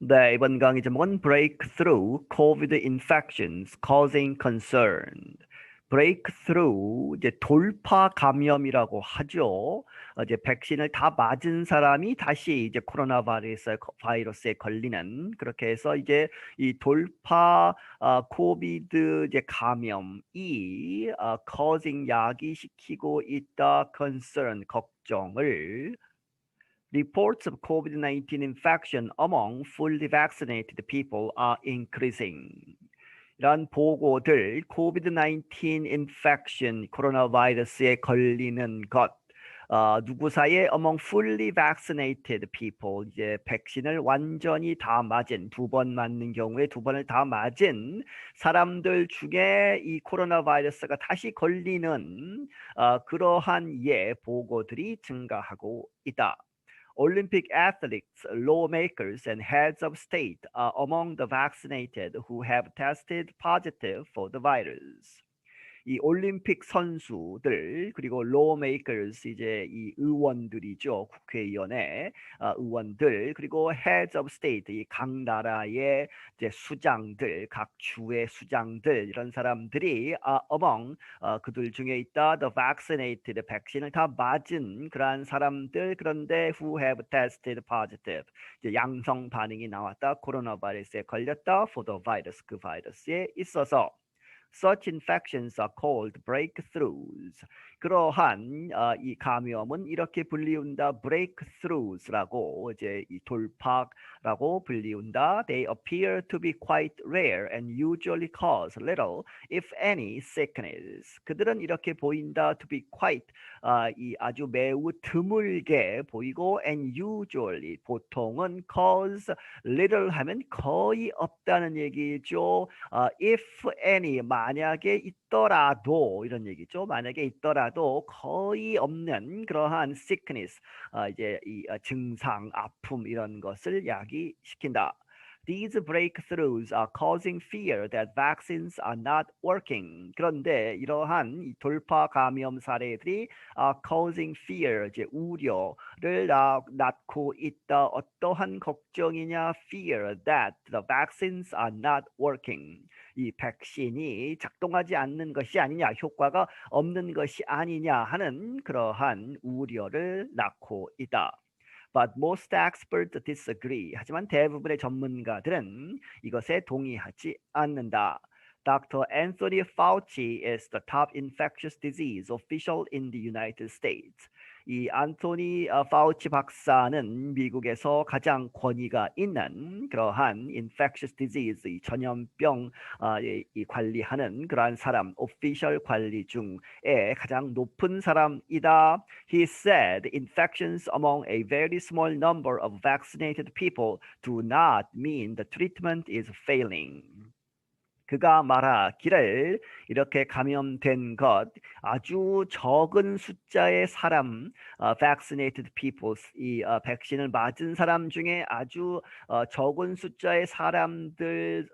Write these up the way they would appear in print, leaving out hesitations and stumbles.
네, 이번 강의 제목은 Breakthrough COVID Infections Causing Concern. Breakthrough, 이제 돌파 감염이라고 하죠. 이제 백신을 다 맞은 사람이 다시 이제 코로나 바이러스에 걸리는 그렇게 해서 이제 이 돌파 코비드 이제 감염이 causing 야기시키고 있다 concern 걱정을 Reports of COVID-19 infection among fully vaccinated people are increasing. 이런 보고들, COVID-19 infection, 코로나 바이러스에 걸리는 것, 누구 사이에 among fully vaccinated people, 이제 백신을 완전히 다 맞은, 2번 맞는 경우에 2번을 다 맞은 사람들 중에 이 코로나 바이러스가 다시 걸리는 그러한 보고들이 증가하고 있다. Olympic athletes, lawmakers, and heads of state are among the vaccinated who have tested positive for the virus. 이 올림픽 선수들 그리고 lawmakers 이제 이 의원들이죠. 국회의원의 의원들 그리고 heads of state 이 각 나라의 이제 수장들 각 주의 수장들 이런 사람들이 among 그들 중에 있다 the vaccinated 백신을 다 맞은 그러한 사람들 그런데 who have tested positive 이제 양성 반응이 나왔다 코로나 바이러스에 걸렸다 for the virus 그 바이러스에 있어서 Such infections are called breakthroughs. 그러한 이 감염은 이렇게 불리운다. breakthroughs라고 이제 이 돌파라고 불리운다. They appear to be quite rare and usually cause little, if any, sickness. 그들은 이렇게 보인다. To be quite 이 아주 매우 드물게 보이고 and usually 보통은 cause little 하면 거의 없다는 얘기죠. if any 만약에 있더라도 이런 얘기죠. 만약에 있더라도 거의 없는 그러한 sickness 이제 이 증상, 아픔 이런 것을 야기시킨다. These breakthroughs are causing fear that vaccines are not working. 그런데 이러한 이 돌파 감염 사례들이 causing fear, 이제 우려를 낳고 있다. 어떠한 걱정이냐? Fear that the vaccines are not working. 이 백신이 작동하지 않는 것이 아니냐, 효과가 없는 것이 아니냐 하는 그러한 우려를 낳고 있다. But most experts disagree. 하지만 대부분의 전문가들은 이것에 동의하지 않는다. Dr. Anthony Fauci is the top infectious disease official in the United States. 이 안토니 파우치 박사는 미국에서 가장 권위가 있는 그러한 infectious disease, 이 전염병 이 관리하는 그러한 사람, official 관리 중에 가장 높은 사람이다. He said infections among a very small number of vaccinated people do not mean the treatment is failing. 그가 말하기를 이렇게 감염된 것 아주 적은 숫자의 사람 vaccinated people 이 백신을 맞은 사람 중에 아주 적은 숫자의 사람들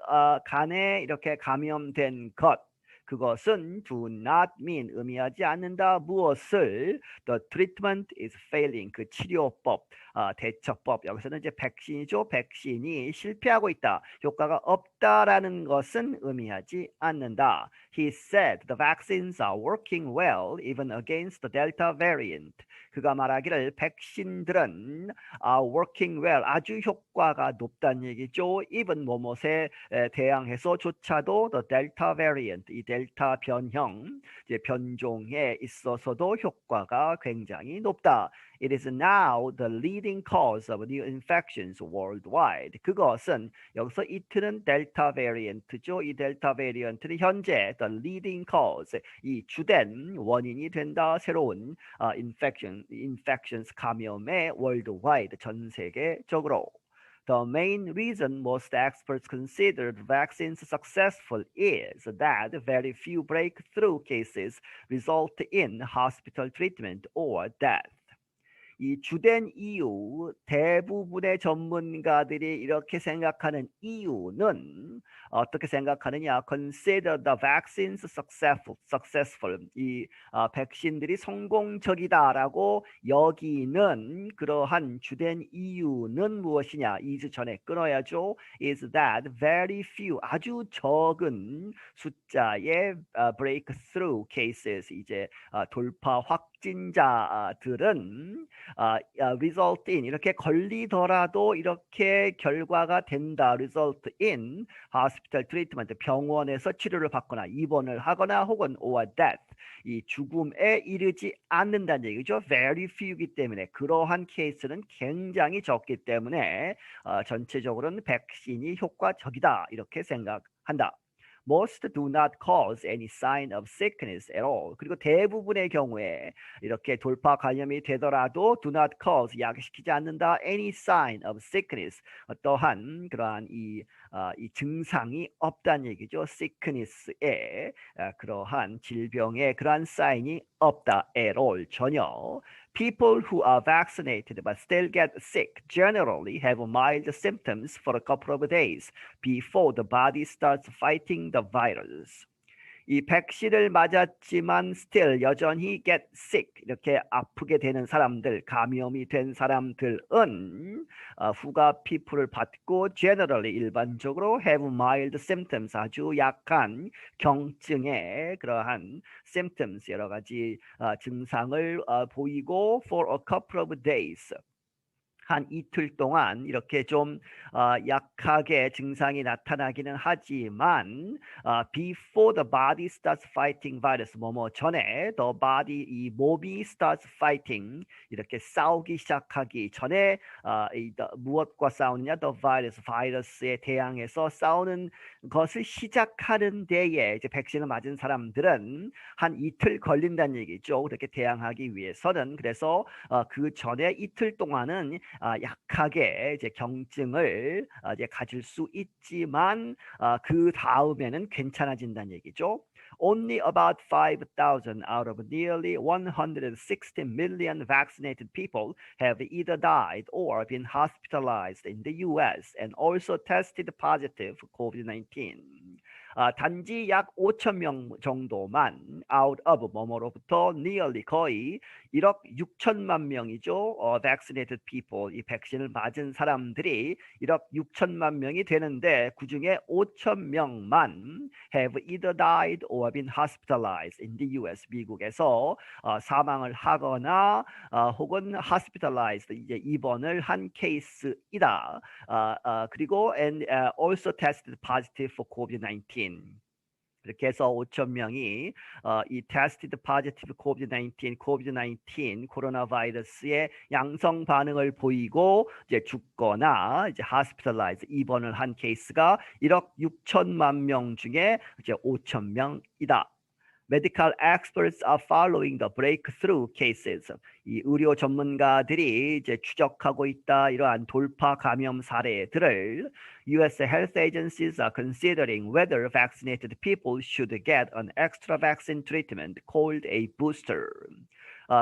간에 이렇게 감염된 것 그것은 do not mean 의미하지 않는다. 무엇을 the treatment is failing 그 치료법 대처법 여기서는 이제 백신이죠. 백신이 실패하고 있다. 효과가 없다라는 것은 의미하지 않는다. He said the vaccines are working well even against the Delta variant. 그가 말하기를 백신들은 working well 아주 효과가 높다는 얘기죠. even 뭐뭐에 대항해서조차도 the Delta variant 이 델타 변형 이제 변종에 있어서도 효과가 굉장히 높다. It is now the leading cause of new infections worldwide. 그것은 여기서 이트는 델타 베리언트죠. 이 델타 베리언트는 현재 the leading cause 이 주된 원인이 된다. 새로운 infections 감염의 worldwide 전 세계적으로. The main reason most experts consider the vaccines successful is that very few breakthrough cases result in hospital treatment or death. 이 주된 이유, 대부분의 전문가들이 이렇게 생각하는 이유는 어떻게 생각하느냐? Consider the vaccines successful. 이 백신들이 성공적이다라고 여기는 그러한 주된 이유는 무엇이냐? is 전에 끊어야죠. Is that very few, 아주 적은 숫자의 breakthrough cases, 이제 돌파 확진자들은 result in, 이렇게 걸리더라도 이렇게 결과가 된다. result in hospital treatment, 병원에서 치료를 받거나 입원을 하거나 혹은 or death, 이 죽음에 이르지 않는다는 얘기죠. very few이기 때문에 그러한 케이스는 굉장히 적기 때문에 전체적으로는 백신이 효과적이다 이렇게 생각한다. Most do not cause any sign of sickness at all. 그리고 대부분의 경우에 이렇게 돌파 감염이 되더라도 do not cause, 야기시키지 않는다. any sign of sickness, 어떠한 그러한 이 증상이 없다는 얘기죠. sickness에 그러한 질병의 그러한 사인이 없다. at all, 전혀. People who are vaccinated but still get sick generally have mild symptoms for a couple of days before the body starts fighting the virus. 이 백신을 맞았지만 still 여전히 get sick, 이렇게 아프게 되는 사람들, 감염이 된 사람들은 후가 피부를 받고 generally 일반적으로 have mild symptoms, 아주 약한 경증의 그러한 symptoms, 여러 가지 증상을 보이고 for a couple of days, 한 이틀 동안 이렇게 좀 약하게 증상이 나타나기는 하지만 before the body starts fighting virus, 뭐뭐 전에 the body, 이 몸이 starts fighting, 이렇게 싸우기 시작하기 전에 무엇과 싸우느냐? the virus, 바이러스에 대항해서 싸우는 것을 시작하는 데에 이제 백신을 맞은 사람들은 한 이틀 걸린다는 얘기죠. 그렇게 대항하기 위해서는. 그래서 그 전에 이틀 동안은 약하게 이제 경증을 이제 가질 수 있지만 그 다음에는 괜찮아진다는 얘기죠. Only about 5,000 out of nearly 160 million vaccinated people have either died or been hospitalized in the US and also tested positive for COVID-19. 단지 약 5천 명 정도만 out of 뭐뭐로부터 nearly 거의 1억 6천만 명이죠. vaccinated people, 이 백신을 맞은 사람들이 1억 6천만 명이 되는데 그중에 5천 명만 have either died or been hospitalized in the US, 미국에서 사망을 하거나 혹은 hospitalized, 이제 입원을 한 케이스이다. 그리고 and also tested positive for COVID-19. 이렇게 해서 5천 명이 이 tested positive COVID-19 코로나 바이러스의 양성 반응을 보이고 이제 죽거나 이제 hospitalized, 입원을 한 케이스가 1억 6천만 명 중에 이제 5천 명이다. Medical experts are following the breakthrough cases. 이 의료 전문가들이 이제 추적하고 있다. 이러한 돌파 감염 사례들을 US health agencies are considering whether vaccinated people should get an extra vaccine treatment called a booster.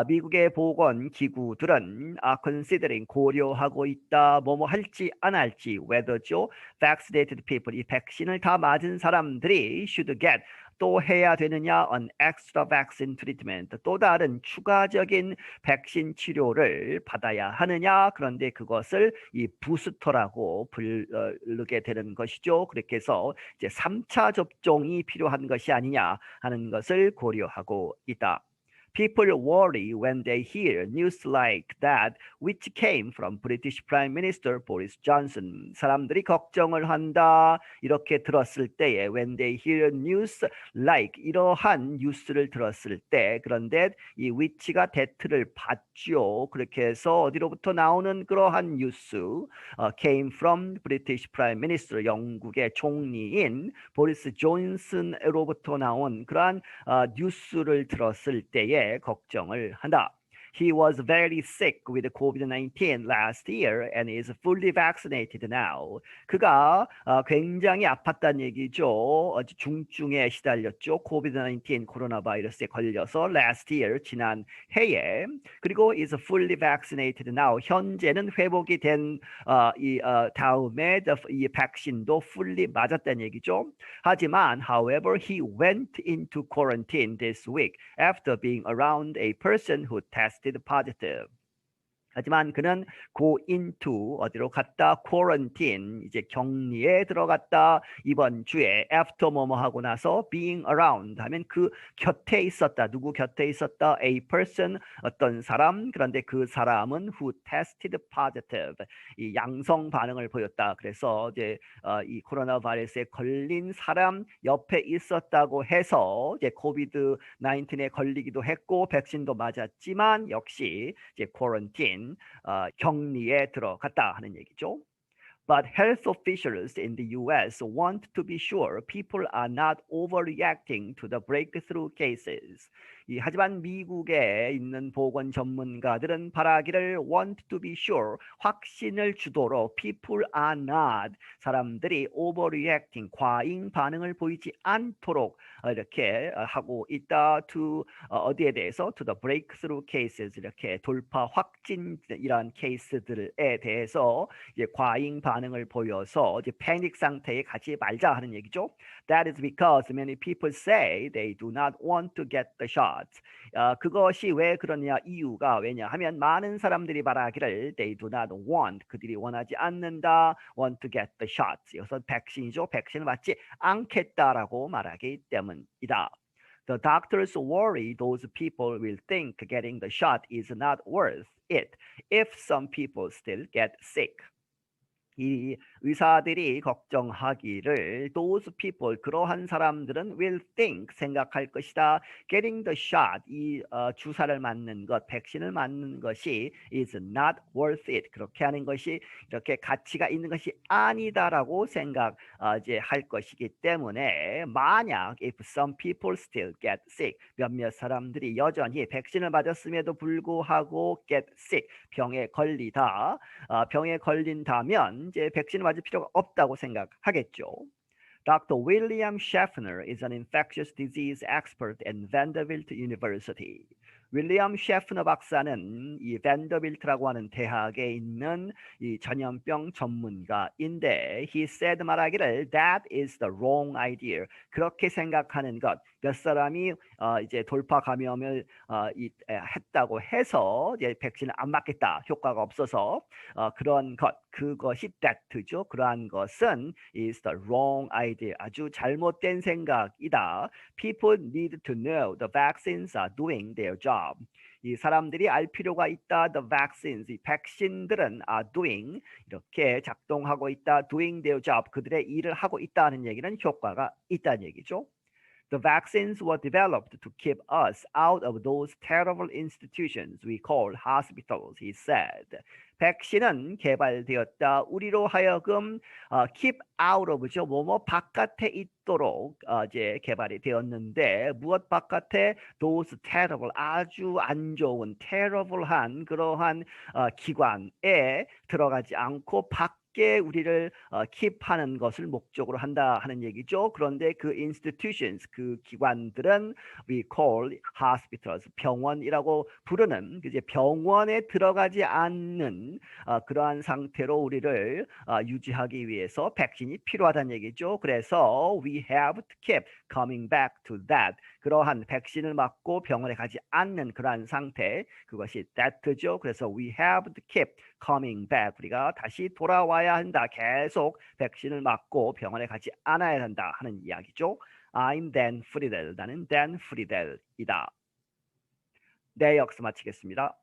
미국의 보건 기구들은 considering, 고려하고 있다. 뭐뭐 할지 안 할지, whether죠. vaccinated people, 이 백신을 다 맞은 사람들이 should get, 또 해야 되느냐? an extra vaccine treatment, 또 다른 추가적인 백신 치료를 받아야 하느냐? 그런데 그것을 이 부스터라고 부르게 되는 것이죠. 그렇게 해서 이제 3차 접종이 필요한 것이 아니냐 하는 것을 고려하고 있다. People worry when they hear news like that, which came from British Prime Minister Boris Johnson. 사람들이 걱정을 한다. 이렇게 들었을 때에 when they hear news like, 이러한 뉴스를 들었을 때, 그런데 이 which가 대트를 받죠. 그렇게 해서 어디로부터 나오는 그러한 뉴스, came from British Prime Minister, 영국의 총리인 보리스 존슨으로부터 나온 그러한 뉴스를 들었을 때에 걱정을 한다. He was very sick with COVID-19 last year and is fully vaccinated now. 그가 굉장히 아팠다는 얘기죠. 중증에 시달렸죠. COVID-19 코로나 바이러스에 걸려서 last year 지난 해에 그리고 is fully vaccinated now. 현재는 회복이 된 다음에 이 백신도 fully 맞았다는 얘기죠. 하지만 however he went into quarantine this week after being around a person who tested positive. 하지만 그는 go into 어디로 갔다? quarantine 이제 격리에 들어갔다. 이번 주에 after 뭐뭐 하고 나서 being around 하면 그 곁에 있었다. 누구 곁에 있었다? a person 어떤 사람. 그런데 그 사람은 who tested positive 이 양성 반응을 보였다. 그래서 이제 이 코로나 바이러스에 걸린 사람 옆에 있었다고 해서 이제 코비드 19에 걸리기도 했고 백신도 맞았지만 역시 이제 quarantine 격리에 들어갔다 하는 얘기죠. But health officials in the US want to be sure people are not overreacting to the breakthrough cases. 하지만 미국에 있는 보건 전문가들은 바라기를 want to be sure 확신을 주도록 people are not 사람들이 overreacting 과잉 반응을 보이지 않도록 이렇게 하고 있다. to 어디에 대해서 to the breakthrough cases 이렇게 돌파 확진 이런 케이스들에 대해서 이제 과잉 반응을 보여서 이제 패닉 상태에 가지 말자 하는 얘기죠. That is because many people say they do not want to get the shot. 그것이 왜 그러냐 이유가 왜냐하면 많은 사람들이 말하기를 they do not want 그들이 원하지 않는다 want to get the shots 여기서 백신이죠 백신을 맞지 않겠다라고 말하기 때문이다. The doctors worry those people will think getting the shot is not worth it if some people still get sick. 이 의사들이 걱정하기를 those people 그러한 사람들은 will think 생각할 것이다. getting the shot 이 주사를 맞는 것 백신을 맞는 것이 is not worth it 그렇게 하는 것이 이렇게 가치가 있는 것이 아니다라고 생각 이제 할 것이기 때문에 만약 if some people still get sick 몇몇 사람들이 여전히 백신을 맞았음에도 불구하고 get sick 병에 걸리다 병에 걸린다면 이제 백신을 맞을 필요가 없다고 생각하겠죠. Dr. William Schaffner is an infectious disease expert at Vanderbilt University. 윌리엄 셰프너 박사는 이 밴더빌트라고 하는 대학에 있는 이 전염병 전문가인데 he said 말하기를 that is the wrong idea. 그렇게 생각하는 것. 몇 사람이 이제 돌파 감염을 했다고 해서 이제 백신을 안 맞겠다. 효과가 없어서 그런 것. 그것이 that죠. 그러한 것은 is the wrong idea. 아주 잘못된 생각이다. People need to know the vaccines are doing their job. 이 사람들이 알 필요가 있다. The vaccines, 이 백신들은 are doing 이렇게 작동하고 있다. Doing their job, 그들의 일을 하고 있다는 얘기는 효과가 있다는 얘기죠. The vaccines were developed to keep us out of those terrible institutions we call hospitals, he said. 백신은 개발되었다. 우리로 하여금 keep out of죠. 뭐뭐 바깥에 있도록 이제 개발이 되었는데 무엇 바깥에 those terrible 아주 안 좋은 terrible한 그러한 기관에 들어가지 않고 밖에 우리를 keep하는 것을 목적으로 한다 하는 얘기죠. 그런데 그 institutions 그 기관들은 we call hospitals 병원이라고 부르는 이제 병원에 들어가지 않는 그러한 상태로 우리를 유지하기 위해서 백신이 필요하다는 얘기죠. 그래서 we have to keep coming back to that. 그러한 백신을 맞고 병원에 가지 않는 그러한 상태 그것이 that죠. 그래서 we have to keep coming back. 우리가 다시 돌아와야 한다. 계속 백신을 맞고 병원에 가지 않아야 한다 하는 이야기죠. I'm Dan Friedel. 나는 Dan Friedel이다. 네, 여기서 마치겠습니다.